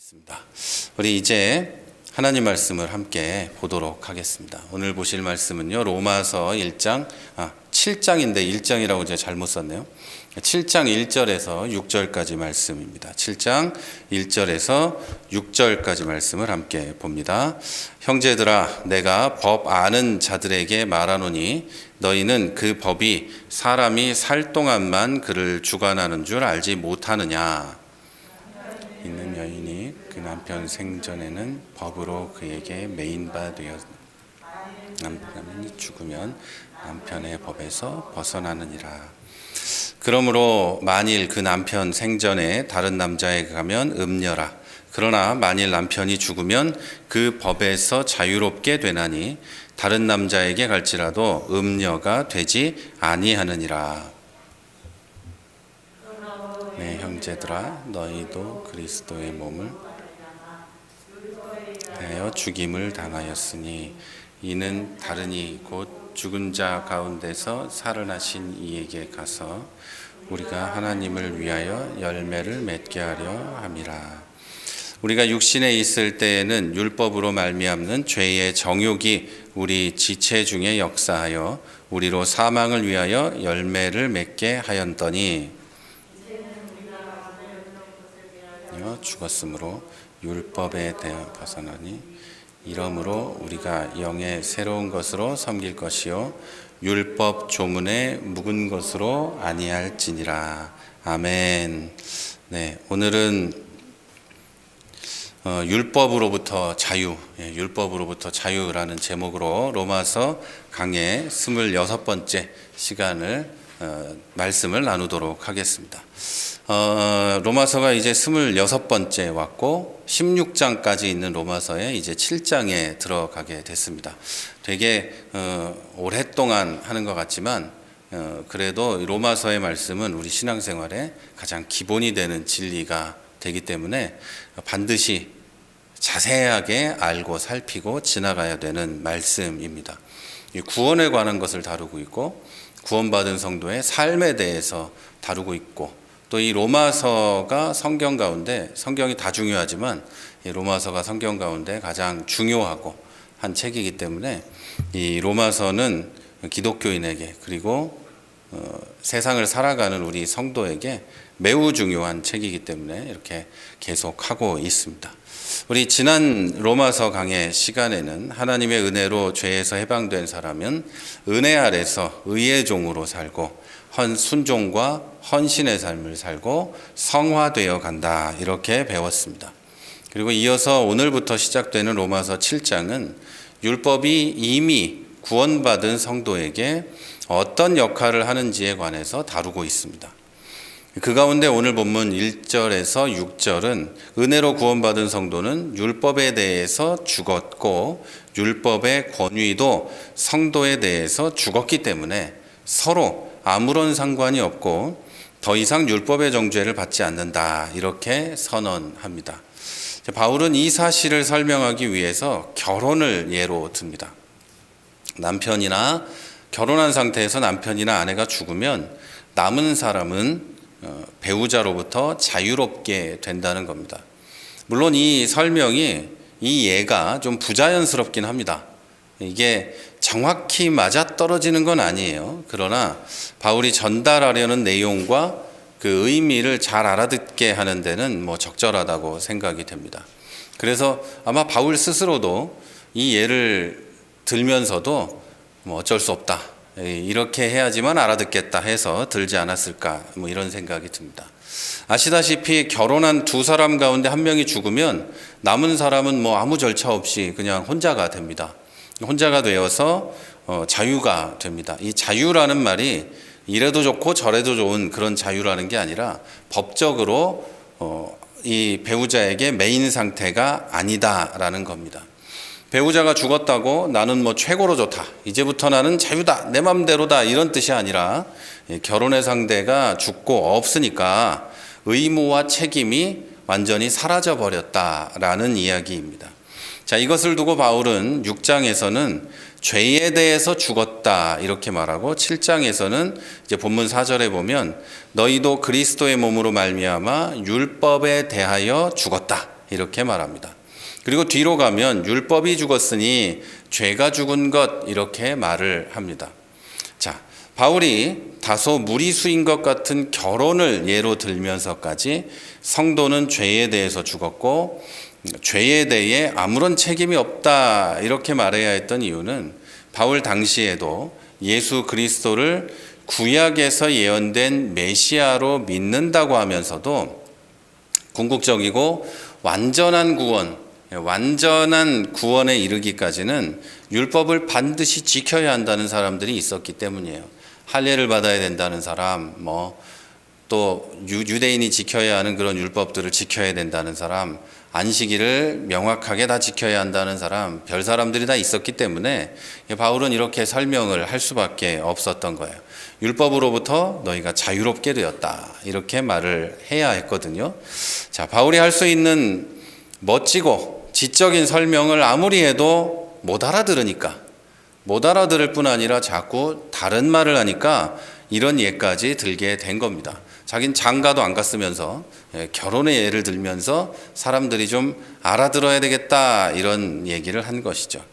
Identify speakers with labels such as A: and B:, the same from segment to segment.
A: 있습니다. 우리 이제 하나님 말씀을 함께 보도록 하겠습니다. 오늘 보실 말씀은요, 로마서 7장인데 1장이라고 제가 잘못 썼네요. 7장 1절에서 6절까지 말씀입니다. 7장 1절에서 6절까지 말씀을 함께 봅니다. 형제들아, 내가 법 아는 자들에게 말하노니 너희는 그 법이 사람이 살 동안만 그를 주관하는 줄 알지 못하느냐. 있는 여인이 그 남편 생전에는 법으로 그에게 매인 바 되어 남편이 죽으면 남편의 법에서 벗어나느니라. 그러므로 만일 그 남편 생전에 다른 남자에게 가면 음녀라. 그러나 만일 남편이 죽으면 그 법에서 자유롭게 되나니 다른 남자에게 갈지라도 음녀가 되지 아니하느니라. 네, 형제들아, 너희도 그리스도의 몸을 대하여 죽임을 당하였으니 이는 다르니 곧 죽은 자 가운데서 살아나신 이에게 가서 우리가 하나님을 위하여 열매를 맺게 하려 함이라. 우리가 육신에 있을 때에는 율법으로 말미암는 죄의 정욕이 우리 지체 중에 역사하여 우리로 사망을 위하여 열매를 맺게 하였더니 죽었으므로 율법에 대해 벗어나니 이러므로 우리가 영의 새로운 것으로 섬길 것이요 율법 조문에 묵은 것으로 아니할지니라. 아멘. 네, 오늘은 율법으로부터 자유, 율법으로부터 자유라는 제목으로 로마서 강의 26번째 시간을 말씀을 나누도록 하겠습니다. 로마서가 이제 26번째 왔고 16장까지 있는 로마서에 이제 7장에 들어가게 됐습니다. 되게 오랫동안 하는 것 같지만 그래도 로마서의 말씀은 우리 신앙생활에 가장 기본이 되는 진리가 되기 때문에 반드시 자세하게 알고 살피고 지나가야 되는 말씀입니다. 구원에 관한 것을 다루고 있고 구원받은 성도의 삶에 대해서 다루고 있고 또 이 로마서가 성경 가운데, 성경이 다 중요하지만 이 로마서가 성경 가운데 가장 중요하고 한 책이기 때문에 이 로마서는 기독교인에게 그리고 세상을 살아가는 우리 성도에게 매우 중요한 책이기 때문에 이렇게 계속하고 있습니다. 우리 지난 로마서 강의 시간에는 하나님의 은혜로 죄에서 해방된 사람은 은혜 아래서 의의 종으로 살고 순종과 헌신의 삶을 살고 성화되어 간다, 이렇게 배웠습니다. 그리고 이어서 오늘부터 시작되는 로마서 7장은 율법이 이미 구원받은 성도에게 어떤 역할을 하는지에 관해서 다루고 있습니다. 그 가운데 오늘 본문 1절에서 6절은 은혜로 구원받은 성도는 율법에 대해서 죽었고 율법의 권위도 성도에 대해서 죽었기 때문에 서로 아무런 상관이 없고 더 이상 율법의 정죄를 받지 않는다, 이렇게 선언합니다. 바울은 이 사실을 설명하기 위해서 결혼을 예로 듭니다. 남편이나 결혼한 상태에서 남편이나 아내가 죽으면 남은 사람은 배우자로부터 자유롭게 된다는 겁니다. 물론 이 설명이, 이 예가 좀 부자연스럽긴 합니다. 이게 정확히 맞아떨어지는 건 아니에요. 그러나 바울이 전달하려는 내용과 그 의미를 잘 알아듣게 하는 데는 적절하다고 생각이 됩니다. 그래서 아마 바울 스스로도 이 예를 들면서도 어쩔 수 없다, 이렇게 해야지만 알아듣겠다 해서 들지 않았을까, 이런 생각이 듭니다. 아시다시피 결혼한 두 사람 가운데 한 명이 죽으면 남은 사람은 아무 절차 없이 그냥 혼자가 됩니다. 혼자가 되어서 자유가 됩니다. 이 자유라는 말이 이래도 좋고 저래도 좋은 그런 자유라는 게 아니라 법적으로 이 배우자에게 매인 상태가 아니다라는 겁니다. 배우자가 죽었다고 나는 최고로 좋다, 이제부터 나는 자유다, 내 맘대로다, 이런 뜻이 아니라 결혼의 상대가 죽고 없으니까 의무와 책임이 완전히 사라져 버렸다라는 이야기입니다. 자, 이것을 두고 바울은 6장에서는 죄에 대해서 죽었다, 이렇게 말하고 7장에서는 이제 본문 4절에 보면 너희도 그리스도의 몸으로 말미암아 율법에 대하여 죽었다, 이렇게 말합니다. 그리고 뒤로 가면 율법이 죽었으니 죄가 죽은 것 이렇게 말을 합니다. 자, 바울이 다소 무리수인 것 같은 결혼을 예로 들면서까지 성도는 죄에 대해서 죽었고 죄에 대해 아무런 책임이 없다 이렇게 말해야 했던 이유는 바울 당시에도 예수 그리스도를 구약에서 예언된 메시아로 믿는다고 하면서도 궁극적이고 완전한 구원에 이르기까지는 율법을 반드시 지켜야 한다는 사람들이 있었기 때문이에요. 할례를 받아야 된다는 사람, 또 유대인이 지켜야 하는 그런 율법들을 지켜야 된다는 사람, 안식일을 명확하게 다 지켜야 한다는 사람, 별 사람들이 다 있었기 때문에 바울은 이렇게 설명을 할 수밖에 없었던 거예요. 율법으로부터 너희가 자유롭게 되었다 이렇게 말을 해야 했거든요. 자, 바울이 할 수 있는 멋지고 지적인 설명을 아무리 해도 못 알아들으니까, 못 알아들을 뿐 아니라 자꾸 다른 말을 하니까 이런 예까지 들게 된 겁니다. 자긴 장가도 안 갔으면서 결혼의 예를 들면서 사람들이 좀 알아들어야 되겠다 이런 얘기를 한 것이죠.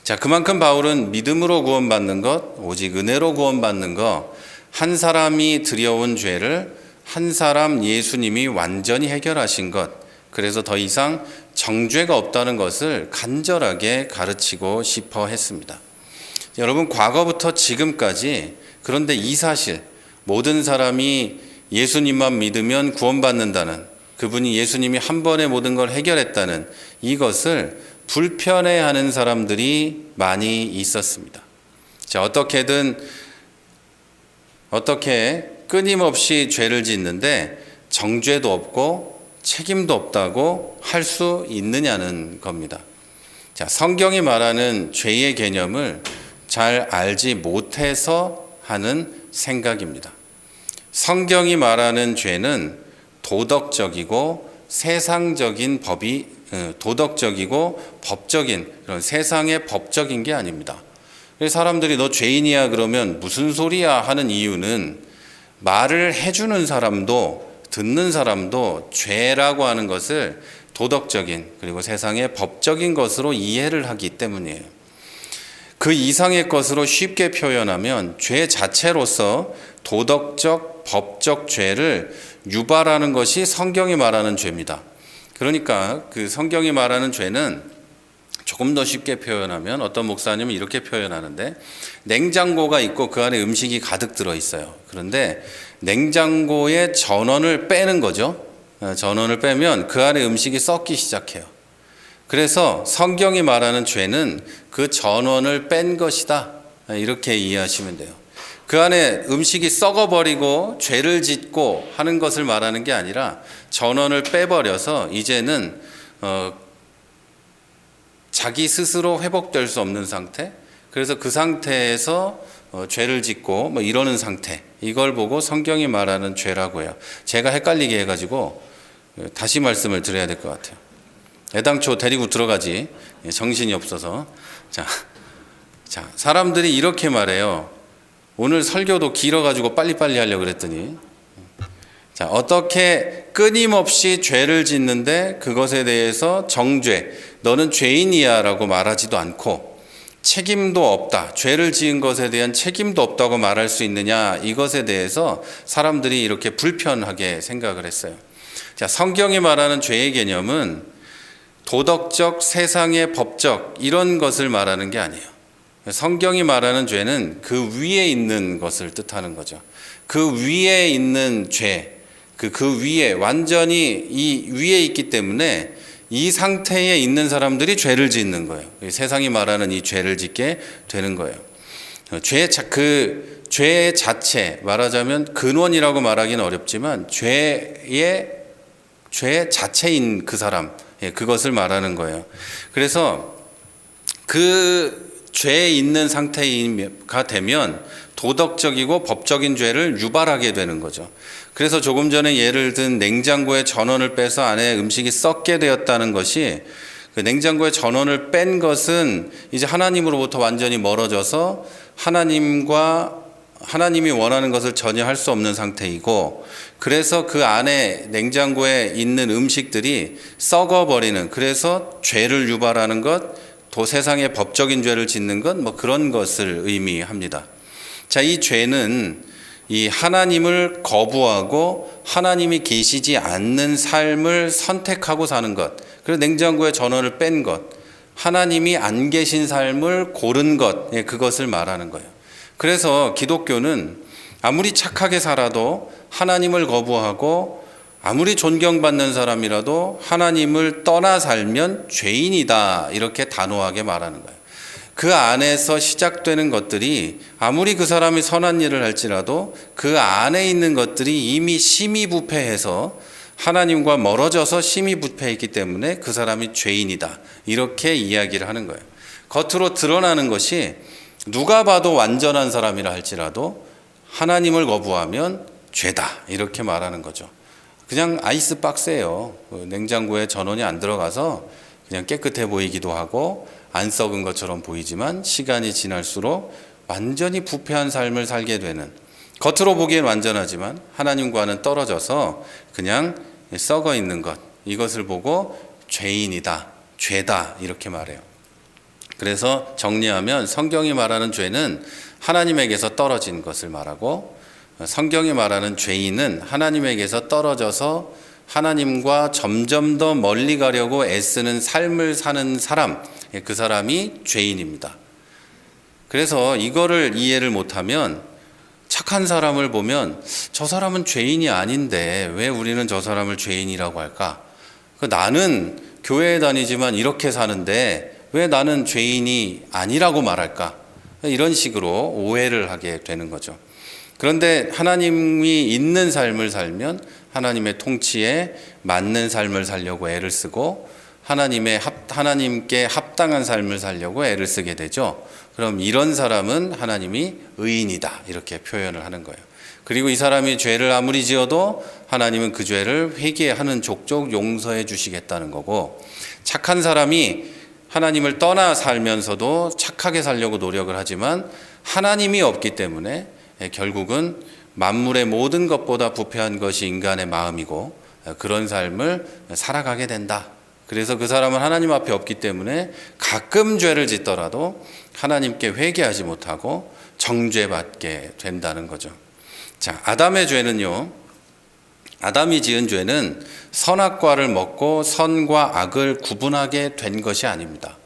A: 자, 그만큼 바울은 믿음으로 구원받는 것, 오직 은혜로 구원받는 것, 한 사람이 들여온 죄를 한 사람 예수님이 완전히 해결하신 것, 그래서 더 이상 정죄가 없다는 것을 간절하게 가르치고 싶어 했습니다. 여러분, 과거부터 지금까지 그런데 이 사실, 모든 사람이 예수님만 믿으면 구원받는다는, 그분이 예수님이 한 번에 모든 걸 해결했다는 이것을 불편해하는 사람들이 많이 있었습니다. 자, 어떻게 끊임없이 죄를 짓는데 정죄도 없고 책임도 없다고 할 수 있느냐는 겁니다. 자, 성경이 말하는 죄의 개념을 잘 알지 못해서 하는 생각입니다. 성경이 말하는 죄는 도덕적이고 세상적인 도덕적이고 법적인 그런 세상의 법적인 게 아닙니다. 사람들이 너 죄인이야 그러면 무슨 소리야 하는 이유는 말을 해주는 사람도 듣는 사람도 죄라고 하는 것을 도덕적인 그리고 세상의 법적인 것으로 이해를 하기 때문이에요. 그 이상의 것으로 쉽게 표현하면 죄 자체로서 도덕적, 법적 죄를 유발하는 것이 성경이 말하는 죄입니다. 그러니까 그 성경이 말하는 죄는 조금 더 쉽게 표현하면 어떤 목사님은 이렇게 표현하는데, 냉장고가 있고 그 안에 음식이 가득 들어있어요. 그런데 냉장고의 전원을 빼는 거죠. 전원을 빼면 그 안에 음식이 썩기 시작해요. 그래서 성경이 말하는 죄는 그 전원을 뺀 것이다 이렇게 이해하시면 돼요. 그 안에 음식이 썩어버리고 죄를 짓고 하는 것을 말하는 게 아니라 전원을 빼버려서 이제는 자기 스스로 회복될 수 없는 상태, 그래서 그 상태에서 죄를 짓고 이러는 상태, 이걸 보고 성경이 말하는 죄라고 해요. 제가 헷갈리게 해가지고 다시 말씀을 드려야 될 것 같아요. 애당초 데리고 들어가지 정신이 없어서. 자, 사람들이 이렇게 말해요. 오늘 설교도 길어가지고 빨리빨리 하려고 그랬더니, 자, 어떻게 끊임없이 죄를 짓는데 그것에 대해서 정죄, 너는 죄인이야 라고 말하지도 않고 책임도 없다, 죄를 지은 것에 대한 책임도 없다고 말할 수 있느냐, 이것에 대해서 사람들이 이렇게 불편하게 생각을 했어요. 자, 성경이 말하는 죄의 개념은 도덕적, 세상의 법적 이런 것을 말하는 게 아니에요. 성경이 말하는 죄는 그 위에 있는 것을 뜻하는 거죠. 그 위에 있는 죄, 그 위에, 완전히 이 위에 있기 때문에 이 상태에 있는 사람들이 죄를 짓는 거예요. 세상이 말하는 이 죄를 짓게 되는 거예요. 죄 자체, 말하자면 근원이라고 말하기는 어렵지만 죄 자체인 그 사람, 그것을 말하는 거예요. 그래서 그 죄에 있는 상태가 되면 도덕적이고 법적인 죄를 유발하게 되는 거죠. 그래서 조금 전에 예를 든 냉장고에 전원을 빼서 안에 음식이 썩게 되었다는 것이, 그 냉장고에 전원을 뺀 것은 이제 하나님으로부터 완전히 멀어져서 하나님과 하나님이 원하는 것을 전혀 할 수 없는 상태이고, 그래서 그 안에 냉장고에 있는 음식들이 썩어버리는, 그래서 죄를 유발하는 것, 또 세상에 법적인 죄를 짓는 것, 뭐 그런 것을 의미합니다. 자, 이 죄는 이 하나님을 거부하고 하나님이 계시지 않는 삶을 선택하고 사는 것, 그리고 냉장고에 전원을 뺀 것, 하나님이 안 계신 삶을 고른 것, 그것을 말하는 거예요. 그래서 기독교는 아무리 착하게 살아도 하나님을 거부하고 아무리 존경받는 사람이라도 하나님을 떠나 살면 죄인이다, 이렇게 단호하게 말하는 거예요. 그 안에서 시작되는 것들이 아무리 그 사람이 선한 일을 할지라도 그 안에 있는 것들이 이미 심히 부패해서 하나님과 멀어져서 심히 부패했기 때문에 그 사람이 죄인이다, 이렇게 이야기를 하는 거예요. 겉으로 드러나는 것이 누가 봐도 완전한 사람이라 할지라도 하나님을 거부하면 죄다, 이렇게 말하는 거죠. 그냥 아이스박스예요. 냉장고에 전원이 안 들어가서 그냥 깨끗해 보이기도 하고 안 썩은 것처럼 보이지만 시간이 지날수록 완전히 부패한 삶을 살게 되는, 겉으로 보기엔 완전하지만 하나님과는 떨어져서 그냥 썩어 있는 것, 이것을 보고 죄인이다, 죄다, 이렇게 말해요. 그래서 정리하면 성경이 말하는 죄는 하나님에게서 떨어진 것을 말하고, 성경이 말하는 죄인은 하나님에게서 떨어져서 하나님과 점점 더 멀리 가려고 애쓰는 삶을 사는 사람, 그 사람이 죄인입니다. 그래서 이거를 이해를 못하면 착한 사람을 보면 저 사람은 죄인이 아닌데 왜 우리는 저 사람을 죄인이라고 할까? 나는 교회에 다니지만 이렇게 사는데 왜 나는 죄인이 아니라고 말할까? 이런 식으로 오해를 하게 되는 거죠. 그런데 하나님이 있는 삶을 살면 하나님의 통치에 맞는 삶을 살려고 애를 쓰고 하나님께 합당한 삶을 살려고 애를 쓰게 되죠. 그럼 이런 사람은 하나님이 의인이다, 이렇게 표현을 하는 거예요. 그리고 이 사람이 죄를 아무리 지어도 하나님은 그 죄를 회개하는 족족 용서해 주시겠다는 거고, 착한 사람이 하나님을 떠나 살면서도 착하게 살려고 노력을 하지만 하나님이 없기 때문에 결국은 만물의 모든 것보다 부패한 것이 인간의 마음이고 그런 삶을 살아가게 된다. 그래서 그 사람은 하나님 앞에 없기 때문에 가끔 죄를 짓더라도 하나님께 회개하지 못하고 정죄받게 된다는 거죠. 자, 아담의 죄는요, 아담이 지은 죄는 선악과를 먹고 선과 악을 구분하게 된 것이 아닙니다.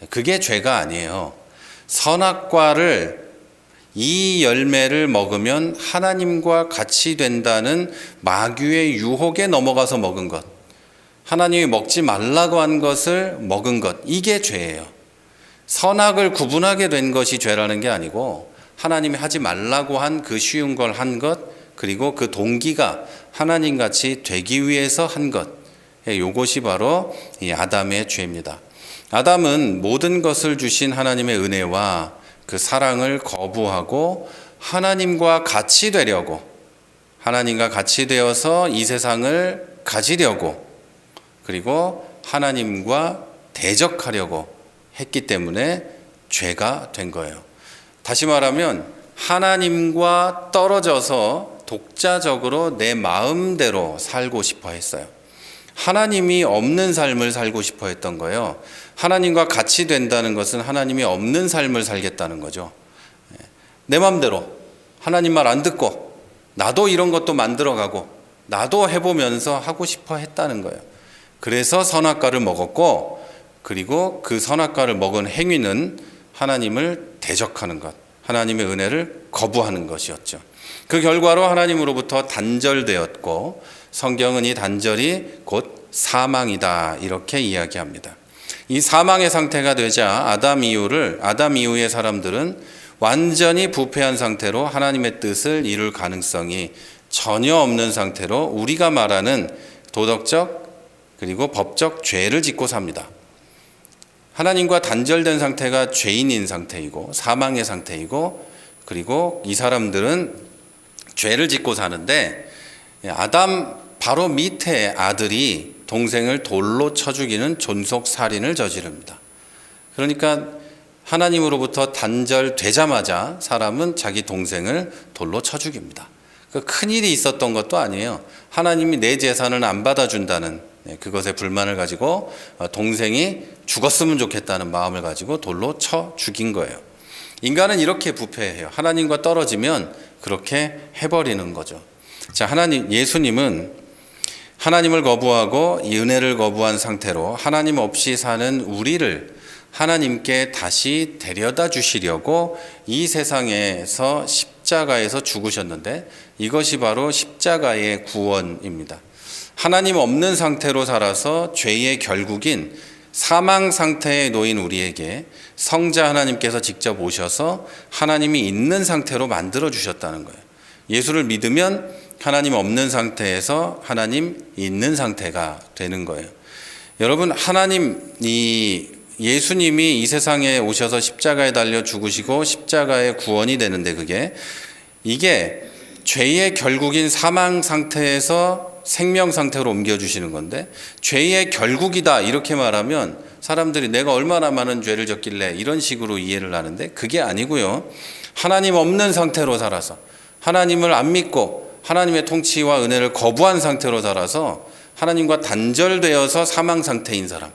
A: 그게 죄가 아니에요. 선악과를, 이 열매를 먹으면 하나님과 같이 된다는 마귀의 유혹에 넘어가서 먹은 것, 하나님이 먹지 말라고 한 것을 먹은 것, 이게 죄예요. 선악을 구분하게 된 것이 죄라는 게 아니고 하나님이 하지 말라고 한 그 쉬운 걸 한 것, 그리고 그 동기가 하나님같이 되기 위해서 한 것, 이것이 바로 이 아담의 죄입니다. 아담은 모든 것을 주신 하나님의 은혜와 그 사랑을 거부하고 하나님과 같이 되려고, 하나님과 같이 되어서 이 세상을 가지려고, 그리고 하나님과 대적하려고 했기 때문에 죄가 된 거예요. 다시 말하면 하나님과 떨어져서 독자적으로 내 마음대로 살고 싶어 했어요. 하나님이 없는 삶을 살고 싶어 했던 거예요. 하나님과 같이 된다는 것은 하나님이 없는 삶을 살겠다는 거죠. 내 마음대로 하나님 말 안 듣고 나도 이런 것도 만들어가고 나도 해보면서 하고 싶어 했다는 거예요. 그래서 선악과를 먹었고, 그리고 그 선악과를 먹은 행위는 하나님을 대적하는 것, 하나님의 은혜를 거부하는 것이었죠. 그 결과로 하나님으로부터 단절되었고, 성경은 이 단절이 곧 사망이다, 이렇게 이야기합니다. 이 사망의 상태가 되자 아담 이후의 사람들은 완전히 부패한 상태로 하나님의 뜻을 이룰 가능성이 전혀 없는 상태로 우리가 말하는 도덕적 그리고 법적 죄를 짓고 삽니다. 하나님과 단절된 상태가 죄인인 상태이고 사망의 상태이고, 그리고 이 사람들은 죄를 짓고 사는데 아담 바로 밑에 아들이 동생을 돌로 쳐 죽이는 존속 살인을 저지릅니다. 그러니까 하나님으로부터 단절되자마자 사람은 자기 동생을 돌로 쳐 죽입니다. 큰 일이 있었던 것도 아니에요. 하나님이 내 재산을 안 받아준다는 그것에 불만을 가지고 동생이 죽었으면 좋겠다는 마음을 가지고 돌로 쳐 죽인 거예요. 인간은 이렇게 부패해요. 하나님과 떨어지면 그렇게 해버리는 거죠. 자, 예수님은 하나님을 거부하고 이 은혜를 거부한 상태로 하나님 없이 사는 우리를 하나님께 다시 데려다 주시려고 이 세상에서 십자가에서 죽으셨는데, 이것이 바로 십자가의 구원입니다. 하나님 없는 상태로 살아서 죄의 결국인 사망 상태에 놓인 우리에게 성자 하나님께서 직접 오셔서 하나님이 있는 상태로 만들어 주셨다는 거예요. 예수를 믿으면 하나님 없는 상태에서 하나님 있는 상태가 되는 거예요. 여러분, 예수님이 이 세상에 오셔서 십자가에 달려 죽으시고 십자가의 구원이 되는데, 이게 죄의 결국인 사망 상태에서 생명 상태로 옮겨주시는 건데, 죄의 결국이다 이렇게 말하면 사람들이 내가 얼마나 많은 죄를 졌길래 이런 식으로 이해를 하는데, 그게 아니고요. 하나님 없는 상태로 살아서 하나님을 안 믿고 하나님의 통치와 은혜를 거부한 상태로 살아서 하나님과 단절되어서 사망 상태인 사람,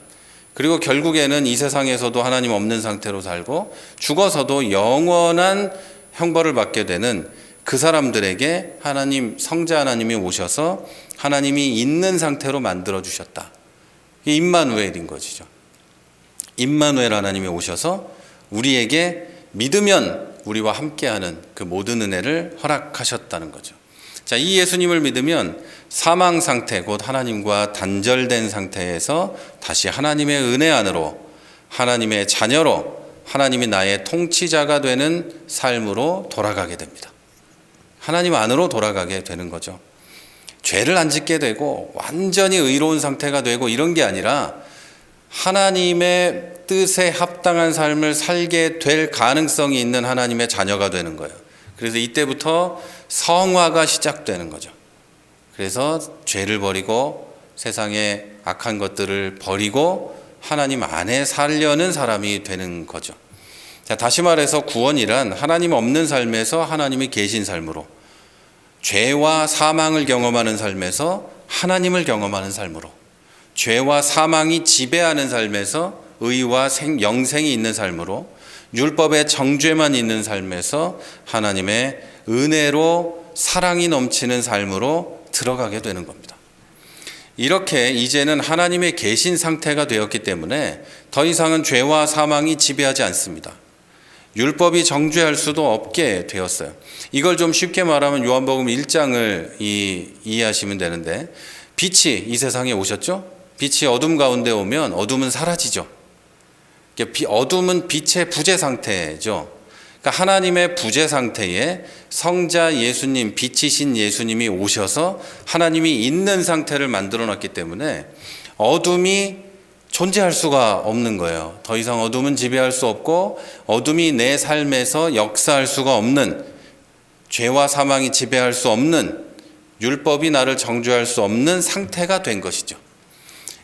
A: 그리고 결국에는 이 세상에서도 하나님 없는 상태로 살고 죽어서도 영원한 형벌을 받게 되는 그 사람들에게 성자 하나님이 오셔서 하나님이 있는 상태로 만들어 주셨다. 이게 임마누엘인 것이죠. 임마누엘 하나님이 오셔서 우리에게 믿으면 우리와 함께하는 그 모든 은혜를 허락하셨다는 거죠. 자, 이 예수님을 믿으면 사망 상태, 곧 하나님과 단절된 상태에서 다시 하나님의 은혜 안으로, 하나님의 자녀로, 하나님이 나의 통치자가 되는 삶으로 돌아가게 됩니다. 하나님 안으로 돌아가게 되는 거죠. 죄를 안 짓게 되고 완전히 의로운 상태가 되고 이런 게 아니라 하나님의 뜻에 합당한 삶을 살게 될 가능성이 있는 하나님의 자녀가 되는 거예요. 그래서 이때부터 성화가 시작되는 거죠. 그래서 죄를 버리고 세상의 악한 것들을 버리고 하나님 안에 살려는 사람이 되는 거죠. 자, 다시 말해서 구원이란 하나님 없는 삶에서 하나님이 계신 삶으로, 죄와 사망을 경험하는 삶에서 하나님을 경험하는 삶으로, 죄와 사망이 지배하는 삶에서 의와 영생이 있는 삶으로, 율법의 정죄만 있는 삶에서 하나님의 은혜로 사랑이 넘치는 삶으로 들어가게 되는 겁니다. 이렇게 이제는 하나님의 계신 상태가 되었기 때문에 더 이상은 죄와 사망이 지배하지 않습니다. 율법이 정죄할 수도 없게 되었어요. 이걸 좀 쉽게 말하면 요한복음 1장을 이해하시면 되는데, 빛이 이 세상에 오셨죠? 빛이 어둠 가운데 오면 어둠은 사라지죠. 어둠은 빛의 부재 상태죠. 그러니까 하나님의 부재 상태에 성자 예수님, 빛이신 예수님이 오셔서 하나님이 있는 상태를 만들어 놨기 때문에 어둠이 존재할 수가 없는 거예요. 더 이상 어둠은 지배할 수 없고 어둠이 내 삶에서 역사할 수가 없는, 죄와 사망이 지배할 수 없는, 율법이 나를 정죄할 수 없는 상태가 된 것이죠.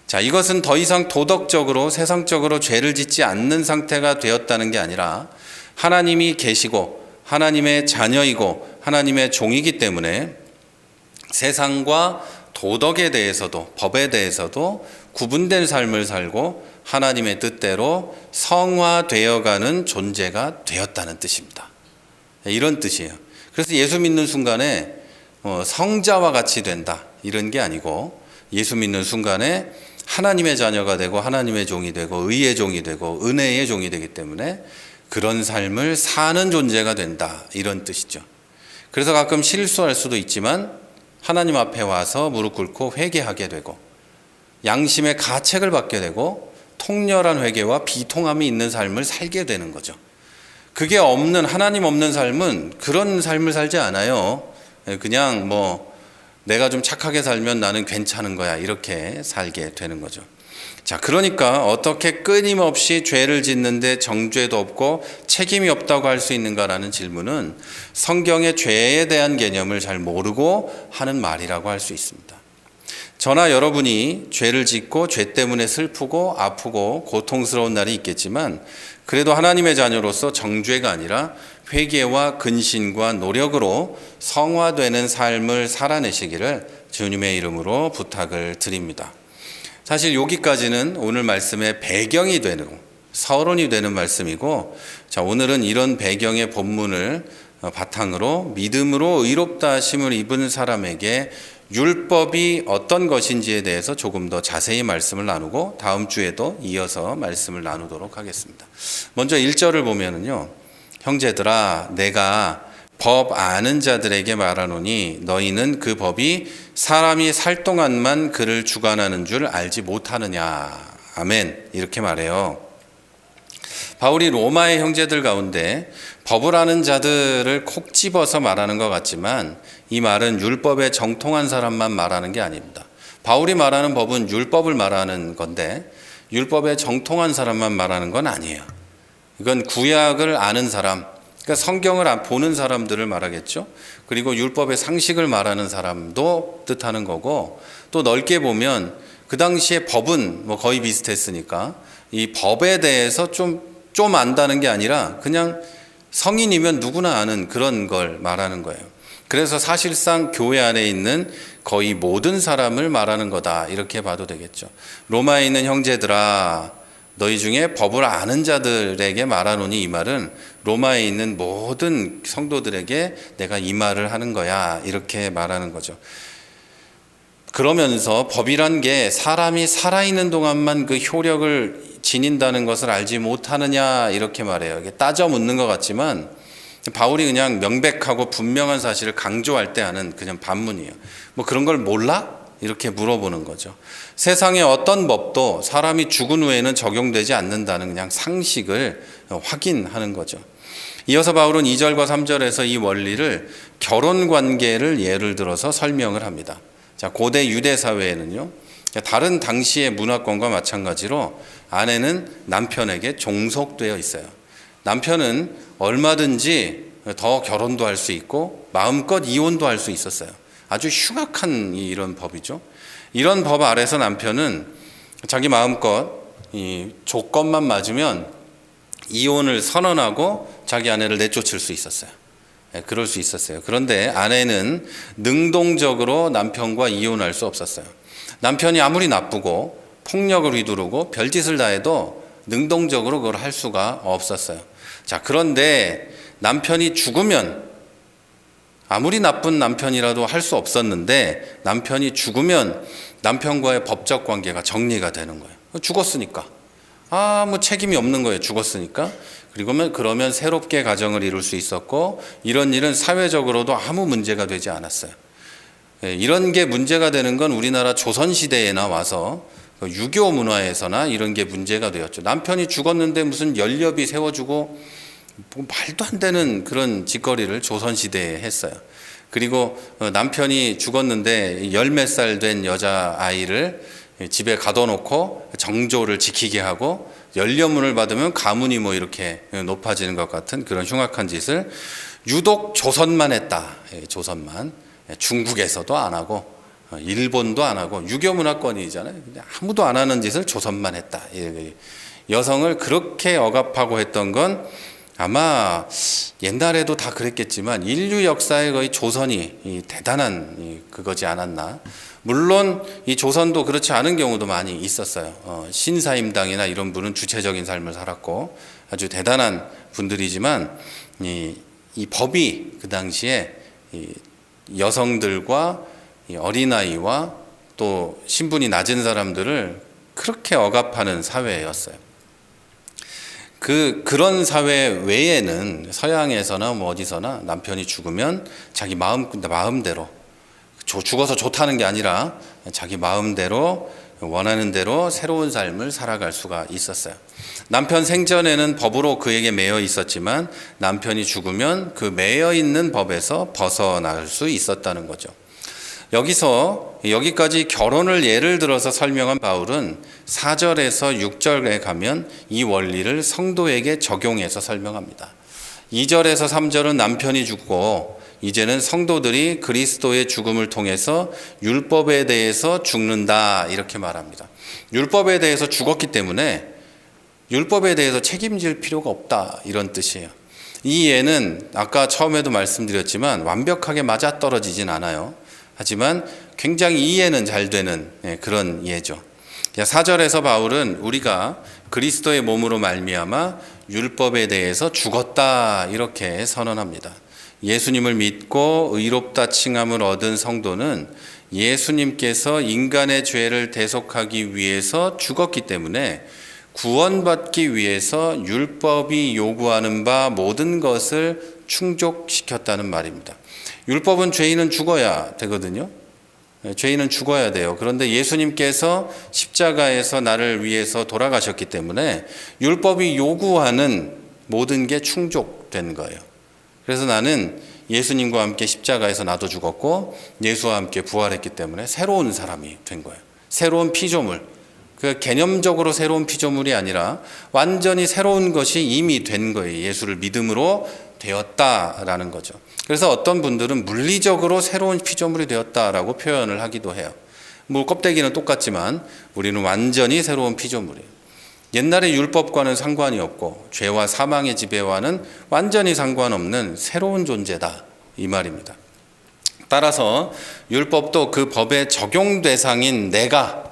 A: 자, 이것은 더 이상 도덕적으로 세상적으로 죄를 짓지 않는 상태가 되었다는 게 아니라 하나님이 계시고 하나님의 자녀이고 하나님의 종이기 때문에 세상과 도덕에 대해서도 법에 대해서도 구분된 삶을 살고 하나님의 뜻대로 성화되어가는 존재가 되었다는 뜻입니다. 이런 뜻이에요. 그래서 예수 믿는 순간에 성자와 같이 된다 이런 게 아니고, 예수 믿는 순간에 하나님의 자녀가 되고 하나님의 종이 되고 의의 종이 되고 은혜의 종이 되기 때문에 그런 삶을 사는 존재가 된다 이런 뜻이죠. 그래서 가끔 실수할 수도 있지만 하나님 앞에 와서 무릎 꿇고 회개하게 되고 양심의 가책을 받게 되고 통렬한 회개와 비통함이 있는 삶을 살게 되는 거죠. 그게 없는, 하나님 없는 삶은 그런 삶을 살지 않아요. 그냥 내가 좀 착하게 살면 나는 괜찮은 거야 이렇게 살게 되는 거죠. 자, 그러니까 어떻게 끊임없이 죄를 짓는데 정죄도 없고 책임이 없다고 할 수 있는가라는 질문은 성경의 죄에 대한 개념을 잘 모르고 하는 말이라고 할 수 있습니다. 저나 여러분이 죄를 짓고 죄 때문에 슬프고 아프고 고통스러운 날이 있겠지만 그래도 하나님의 자녀로서 정죄가 아니라 회개와 근신과 노력으로 성화되는 삶을 살아내시기를 주님의 이름으로 부탁을 드립니다. 사실 여기까지는 오늘 말씀의 배경이 되는, 서론이 되는 말씀이고, 자, 오늘은 이런 배경의 본문을 바탕으로 믿음으로 의롭다 하심을 입은 사람에게 율법이 어떤 것인지에 대해서 조금 더 자세히 말씀을 나누고 다음 주에도 이어서 말씀을 나누도록 하겠습니다. 먼저 1절을 보면은요, 형제들아 내가 법 아는 자들에게 말하노니 너희는 그 법이 사람이 살 동안만 그를 주관하는 줄 알지 못하느냐. 아멘. 이렇게 말해요. 바울이 로마의 형제들 가운데 법을 아는 자들을 콕 집어서 말하는 것 같지만 이 말은 율법에 정통한 사람만 말하는 게 아닙니다. 바울이 말하는 법은 율법을 말하는 건데 율법에 정통한 사람만 말하는 건 아니에요. 이건 구약을 아는 사람, 그러니까 성경을 보는 사람들을 말하겠죠. 그리고 율법의 상식을 말하는 사람도 뜻하는 거고, 또 넓게 보면 그 당시에 법은 뭐 거의 비슷했으니까 이 법에 대해서 좀 안다는 게 아니라 그냥 성인이면 누구나 아는 그런 걸 말하는 거예요. 그래서 사실상 교회 안에 있는 거의 모든 사람을 말하는 거다, 이렇게 봐도 되겠죠. 로마에 있는 형제들아 너희 중에 법을 아는 자들에게 말하노니, 이 말은 로마에 있는 모든 성도들에게 내가 이 말을 하는 거야, 이렇게 말하는 거죠. 그러면서 법이란 게 사람이 살아있는 동안만 그 효력을 지닌다는 것을 알지 못하느냐, 이렇게 말해요. 이게 따져 묻는 것 같지만 바울이 그냥 명백하고 분명한 사실을 강조할 때 하는 그냥 반문이에요. 뭐 그런 걸 몰라? 이렇게 물어보는 거죠. 세상의 어떤 법도 사람이 죽은 후에는 적용되지 않는다는 그냥 상식을 확인하는 거죠. 이어서 바울은 2절과 3절에서 이 원리를 결혼 관계를 예를 들어서 설명을 합니다. 자, 고대 유대 사회에는요, 다른 당시의 문화권과 마찬가지로 아내는 남편에게 종속되어 있어요. 남편은 얼마든지 더 결혼도 할 수 있고 마음껏 이혼도 할 수 있었어요. 아주 흉악한 이런 법이죠. 이런 법 아래서 남편은 자기 마음껏 이 조건만 맞으면 이혼을 선언하고 자기 아내를 내쫓을 수 있었어요. 그럴 수 있었어요. 그런데 아내는 능동적으로 남편과 이혼할 수 없었어요. 남편이 아무리 나쁘고 폭력을 휘두르고 별짓을 다 해도 능동적으로 그걸 할 수가 없었어요. 자, 그런데 남편이 죽으면, 아무리 나쁜 남편이라도 할 수 없었는데 남편이 죽으면 남편과의 법적 관계가 정리가 되는 거예요. 죽었으니까 아무 책임이 없는 거예요. 죽었으니까. 그러면 새롭게 가정을 이룰 수 있었고, 이런 일은 사회적으로도 아무 문제가 되지 않았어요. 이런 게 문제가 되는 건 우리나라 조선시대에나 와서 유교 문화에서나 이런 게 문제가 되었죠. 남편이 죽었는데 무슨 연료비 세워주고 뭐 말도 안 되는 그런 짓거리를 조선시대에 했어요. 그리고 남편이 죽었는데 10몇 살 된 여자아이를 집에 가둬놓고 정조를 지키게 하고 연료문을 받으면 가문이 뭐 이렇게 높아지는 것 같은 그런 흉악한 짓을 유독 조선만 했다. 조선만. 중국에서도 안 하고 일본도 안 하고, 유교 문화권이잖아요. 아무도 안 하는 짓을 조선만 했다. 여성을 그렇게 억압하고 했던 건 아마 옛날에도 다 그랬겠지만 인류 역사에 거의 조선이 대단한 그거지 않았나. 물론 이 조선도 그렇지 않은 경우도 많이 있었어요. 신사임당이나 이런 분은 주체적인 삶을 살았고 아주 대단한 분들이지만 이 법이 그 당시에 이 여성들과 어린아이와 또 신분이 낮은 사람들을 그렇게 억압하는 사회였어요. 그런 사회 외에는 서양에서나 뭐 어디서나 남편이 죽으면 자기 마음대로, 죽어서 좋다는 게 아니라 자기 마음대로 원하는 대로 새로운 삶을 살아갈 수가 있었어요. 남편 생전에는 법으로 그에게 매여 있었지만 남편이 죽으면 그 매여 있는 법에서 벗어날 수 있었다는 거죠. 여기까지 결혼을 예를 들어서 설명한 바울은 4절에서 6절에 가면 이 원리를 성도에게 적용해서 설명합니다. 2절에서 3절은 남편이 죽고 이제는 성도들이 그리스도의 죽음을 통해서 율법에 대해서 죽는다, 이렇게 말합니다. 율법에 대해서 죽었기 때문에 율법에 대해서 책임질 필요가 없다, 이런 뜻이에요. 이 예는 아까 처음에도 말씀드렸지만 완벽하게 맞아떨어지진 않아요. 하지만 굉장히 이해는 잘 되는 그런 예죠. 4절에서 바울은 우리가 그리스도의 몸으로 말미암아 율법에 대해서 죽었다, 이렇게 선언합니다. 예수님을 믿고 의롭다 칭함을 얻은 성도는 예수님께서 인간의 죄를 대속하기 위해서 죽었기 때문에 구원받기 위해서 율법이 요구하는 바 모든 것을 충족시켰다는 말입니다. 율법은 죄인은 죽어야 되거든요. 죄인은 죽어야 돼요. 그런데 예수님께서 십자가에서 나를 위해서 돌아가셨기 때문에 율법이 요구하는 모든 게 충족된 거예요. 그래서 나는 예수님과 함께 십자가에서 나도 죽었고 예수와 함께 부활했기 때문에 새로운 사람이 된 거예요. 새로운 피조물. 그 개념적으로 새로운 피조물이 아니라 완전히 새로운 것이 이미 된 거예요. 예수를 믿음으로 되었다라는 거죠. 그래서 어떤 분들은 물리적으로 새로운 피조물이 되었다라고 표현을 하기도 해요. 뭐 껍데기는 똑같지만 우리는 완전히 새로운 피조물이에요. 옛날의 율법과는 상관이 없고 죄와 사망의 지배와는 완전히 상관없는 새로운 존재다, 이 말입니다. 따라서 율법도 그 법의 적용 대상인 내가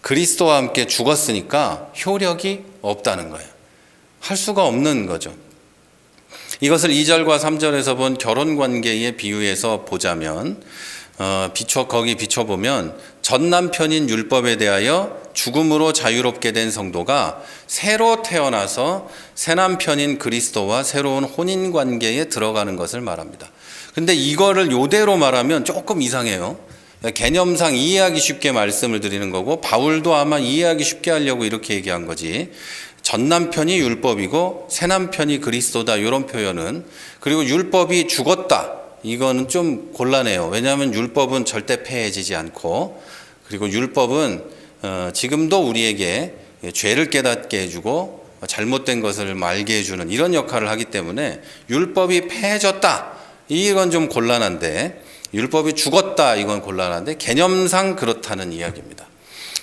A: 그리스도와 함께 죽었으니까 효력이 없다는 거예요. 할 수가 없는 거죠. 이것을 2절과 3절에서 본 결혼관계에 비유해서 보자면 거기 비춰보면 전 남편인 율법에 대하여 죽음으로 자유롭게 된 성도가 새로 태어나서 새 남편인 그리스도와 새로운 혼인관계에 들어가는 것을 말합니다. 근데 이거를 요대로 말하면 조금 이상해요. 개념상 이해하기 쉽게 말씀을 드리는 거고 바울도 아마 이해하기 쉽게 하려고 이렇게 얘기한 거지. 전 남편이 율법이고 새 남편이 그리스도다, 이런 표현은. 그리고 율법이 죽었다, 이거는 좀 곤란해요. 왜냐하면 율법은 절대 폐해지지 않고, 그리고 율법은 지금도 우리에게 죄를 깨닫게 해주고 잘못된 것을 알게 해주는 이런 역할을 하기 때문에 율법이 폐해졌다, 이건 좀 곤란한데, 율법이 죽었다, 이건 곤란한데 개념상 그렇다는 이야기입니다.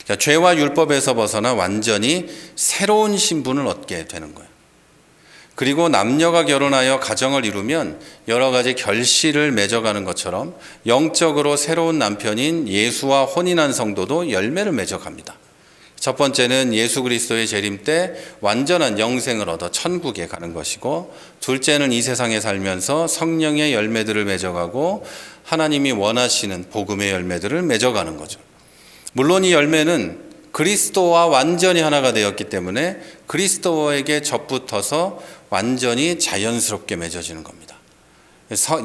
A: 자, 죄와 율법에서 벗어나 완전히 새로운 신분을 얻게 되는 거예요. 그리고 남녀가 결혼하여 가정을 이루면 여러 가지 결실을 맺어가는 것처럼 영적으로 새로운 남편인 예수와 혼인한 성도도 열매를 맺어갑니다. 첫 번째는 예수 그리스도의 재림 때 완전한 영생을 얻어 천국에 가는 것이고, 둘째는 이 세상에 살면서 성령의 열매들을 맺어가고 하나님이 원하시는 복음의 열매들을 맺어가는 거죠. 물론 이 열매는 그리스도와 완전히 하나가 되었기 때문에 그리스도에게 접붙어서 완전히 자연스럽게 맺어지는 겁니다.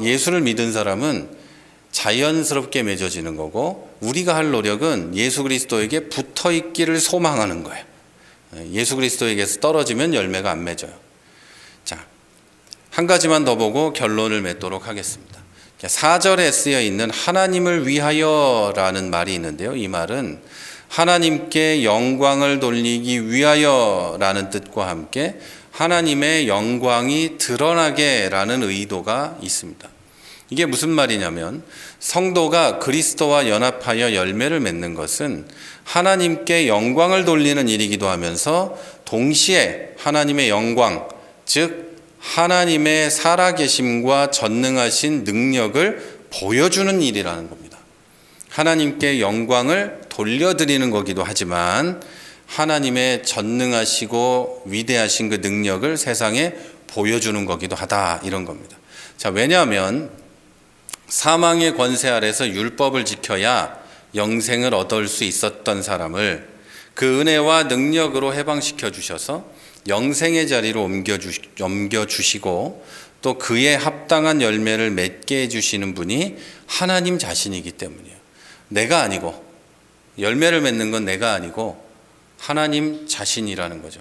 A: 예수를 믿은 사람은 자연스럽게 맺어지는 거고, 우리가 할 노력은 예수 그리스도에게 붙어 있기를 소망하는 거예요. 예수 그리스도에게서 떨어지면 열매가 안 맺어요. 자, 한 가지만 더 보고 결론을 맺도록 하겠습니다. 4절에 쓰여 있는 하나님을 위하여라는 말이 있는데요. 이 말은 하나님께 영광을 돌리기 위하여라는 뜻과 함께 하나님의 영광이 드러나게라는 의도가 있습니다. 이게 무슨 말이냐면, 성도가 그리스도와 연합하여 열매를 맺는 것은 하나님께 영광을 돌리는 일이기도 하면서 동시에 하나님의 영광, 즉 하나님의 살아계심과 전능하신 능력을 보여주는 일이라는 겁니다. 하나님께 영광을 돌려드리는 거기도 하지만 하나님의 전능하시고 위대하신 그 능력을 세상에 보여주는 거기도 하다, 이런 겁니다. 자, 왜냐하면 사망의 권세 아래서 율법을 지켜야 영생을 얻을 수 있었던 사람을 그 은혜와 능력으로 해방시켜 주셔서 영생의 자리로 옮겨주시고 또 그에 합당한 열매를 맺게 해주시는 분이 하나님 자신이기 때문이에요. 내가 아니고, 열매를 맺는 건 내가 아니고 하나님 자신이라는 거죠.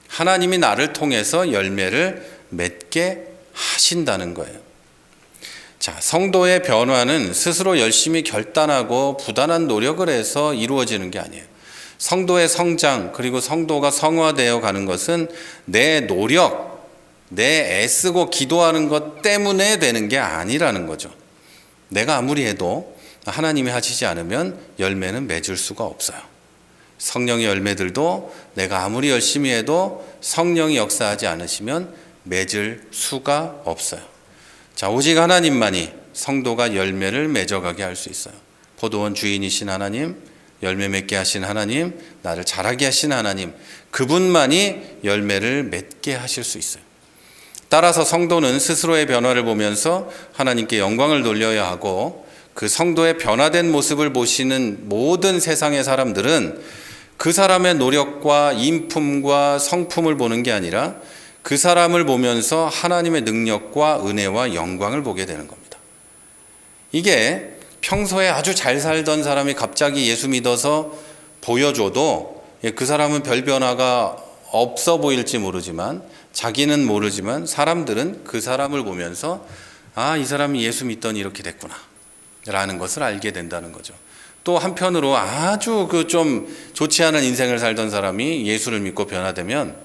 A: 하나님이 나를 통해서 열매를 맺게 하신다는 거예요. 자, 성도의 변화는 스스로 열심히 결단하고 부단한 노력을 해서 이루어지는 게 아니에요. 성도의 성장, 그리고 성도가 성화되어 가는 것은 내 노력, 내 애쓰고 기도하는 것 때문에 되는 게 아니라는 거죠. 내가 아무리 해도 하나님이 하시지 않으면 열매는 맺을 수가 없어요. 성령의 열매들도 내가 아무리 열심히 해도 성령이 역사하지 않으시면 맺을 수가 없어요. 자, 오직 하나님만이 성도가 열매를 맺어가게 할 수 있어요. 포도원 주인이신 하나님, 열매 맺게 하신 하나님, 나를 자라게 하신 하나님, 그분만이 열매를 맺게 하실 수 있어요. 따라서 성도는 스스로의 변화를 보면서 하나님께 영광을 돌려야 하고, 그 성도의 변화된 모습을 보시는 모든 세상의 사람들은 그 사람의 노력과 인품과 성품을 보는 게 아니라 그 사람을 보면서 하나님의 능력과 은혜와 영광을 보게 되는 겁니다. 이게 평소에 아주 잘 살던 사람이 갑자기 예수 믿어서 보여줘도 그 사람은 별 변화가 없어 보일지 모르지만, 자기는 모르지만 사람들은 그 사람을 보면서 아, 이 사람이 예수 믿더니 이렇게 됐구나 라는 것을 알게 된다는 거죠. 또 한편으로 아주 좀 좋지 않은 인생을 살던 사람이 예수를 믿고 변화되면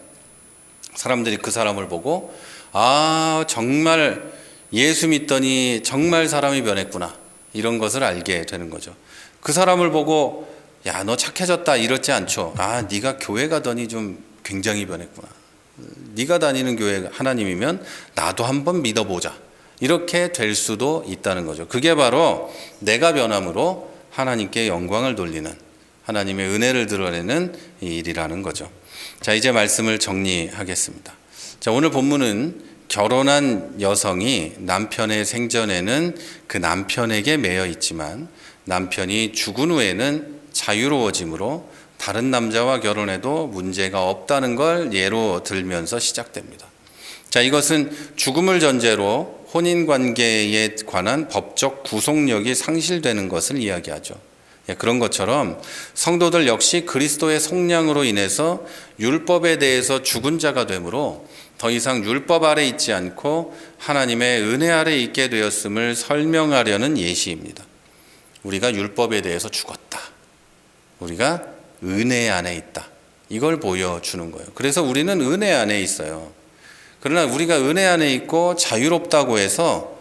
A: 사람들이 그 사람을 보고 아, 정말 예수 믿더니 정말 사람이 변했구나, 이런 것을 알게 되는 거죠. 그 사람을 보고 야, 너 착해졌다 이렇지 않죠. 아, 네가 교회 가더니 좀 굉장히 변했구나. 네가 다니는 교회 하나님이면 나도 한번 믿어보자, 이렇게 될 수도 있다는 거죠. 그게 바로 내가 변함으로 하나님께 영광을 돌리는, 하나님의 은혜를 드러내는 이 일이라는 거죠. 자, 이제 말씀을 정리하겠습니다. 자, 오늘 본문은 결혼한 여성이 남편의 생전에는 그 남편에게 매여 있지만 남편이 죽은 후에는 자유로워짐으로 다른 남자와 결혼해도 문제가 없다는 걸 예로 들면서 시작됩니다. 자, 이것은 죽음을 전제로 혼인관계에 관한 법적 구속력이 상실되는 것을 이야기하죠. 그런 것처럼 성도들 역시 그리스도의 속량으로 인해서 율법에 대해서 죽은 자가 되므로 더 이상 율법 아래 있지 않고 하나님의 은혜 아래 있게 되었음을 설명하려는 예시입니다. 우리가 율법에 대해서 죽었다, 우리가 은혜 안에 있다, 이걸 보여주는 거예요. 그래서 우리는 은혜 안에 있어요. 그러나 우리가 은혜 안에 있고 자유롭다고 해서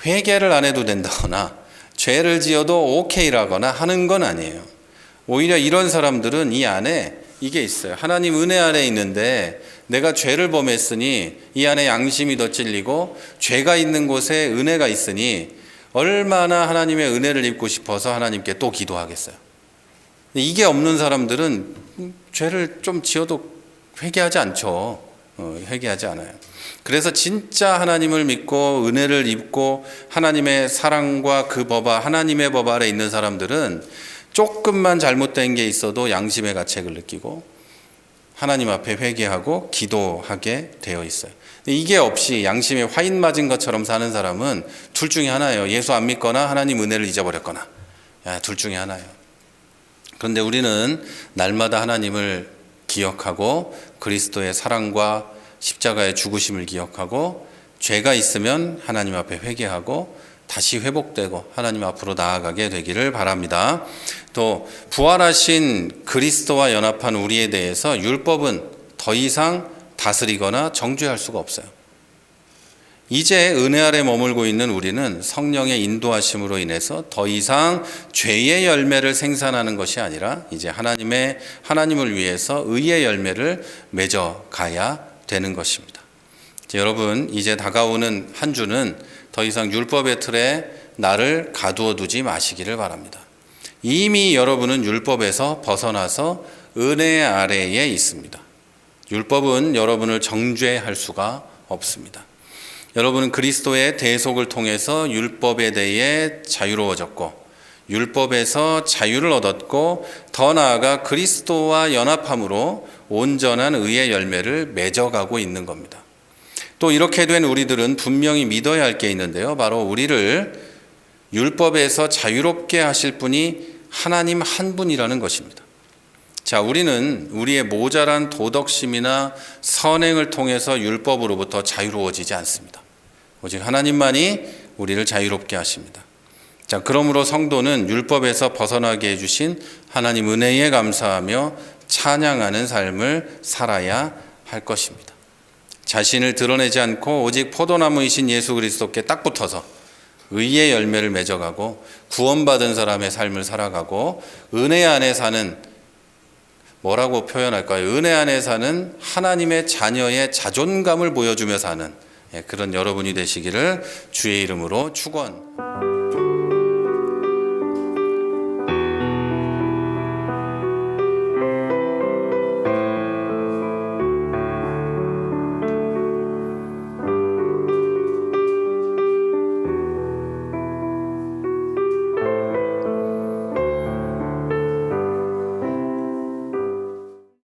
A: 회개를 안 해도 된다거나 죄를 지어도 오케이라거나 하는 건 아니에요. 오히려 이런 사람들은 이 안에 이게 있어요. 하나님 은혜 안에 있는데 내가 죄를 범했으니 이 안에 양심이 더 찔리고, 죄가 있는 곳에 은혜가 있으니 얼마나 하나님의 은혜를 입고 싶어서 하나님께 또 기도하겠어요. 이게 없는 사람들은 죄를 좀 지어도 회개하지 않죠. 회개하지 않아요. 그래서 진짜 하나님을 믿고 은혜를 입고 하나님의 사랑과 그 법, 하나님의 법 아래 있는 사람들은 조금만 잘못된 게 있어도 양심의 가책을 느끼고 하나님 앞에 회개하고 기도하게 되어 있어요. 이게 없이 양심에 화인 맞은 것처럼 사는 사람은 둘 중에 하나예요. 예수 안 믿거나 하나님 은혜를 잊어버렸거나, 둘 중에 하나예요. 그런데 우리는 날마다 하나님을 기억하고 그리스도의 사랑과 십자가의 죽으심을 기억하고 죄가 있으면 하나님 앞에 회개하고 다시 회복되고 하나님 앞으로 나아가게 되기를 바랍니다. 또 부활하신 그리스도와 연합한 우리에 대해서 율법은 더 이상 다스리거나 정죄할 수가 없어요. 이제 은혜 아래 머물고 있는 우리는 성령의 인도하심으로 인해서 더 이상 죄의 열매를 생산하는 것이 아니라 이제 하나님을 위해서 의의 열매를 맺어가야 되는 것입니다. 여러분, 이제 다가오는 한 주는 더 이상 율법의 틀에 나를 가두어 두지 마시기를 바랍니다. 이미 여러분은 율법에서 벗어나서 은혜 아래에 있습니다. 율법은 여러분을 정죄할 수가 없습니다. 여러분은 그리스도의 대속을 통해서 율법에 대해 자유로워졌고 율법에서 자유를 얻었고 더 나아가 그리스도와 연합함으로 온전한 의의 열매를 맺어가고 있는 겁니다. 또 이렇게 된 우리들은 분명히 믿어야 할 게 있는데요. 바로 우리를 율법에서 자유롭게 하실 분이 하나님 한 분이라는 것입니다. 자, 우리는 우리의 모자란 도덕심이나 선행을 통해서 율법으로부터 자유로워지지 않습니다. 오직 하나님만이 우리를 자유롭게 하십니다. 자, 그러므로 성도는 율법에서 벗어나게 해주신 하나님 은혜에 감사하며 찬양하는 삶을 살아야 할 것입니다. 자신을 드러내지 않고 오직 포도나무이신 예수 그리스도께 딱 붙어서 의의 열매를 맺어가고 구원받은 사람의 삶을 살아가고 은혜 안에 사는 뭐라고 표현할까요? 은혜 안에 사는 하나님의 자녀의 자존감을 보여주며 사는 그런 여러분이 되시기를 주의 이름으로 축원.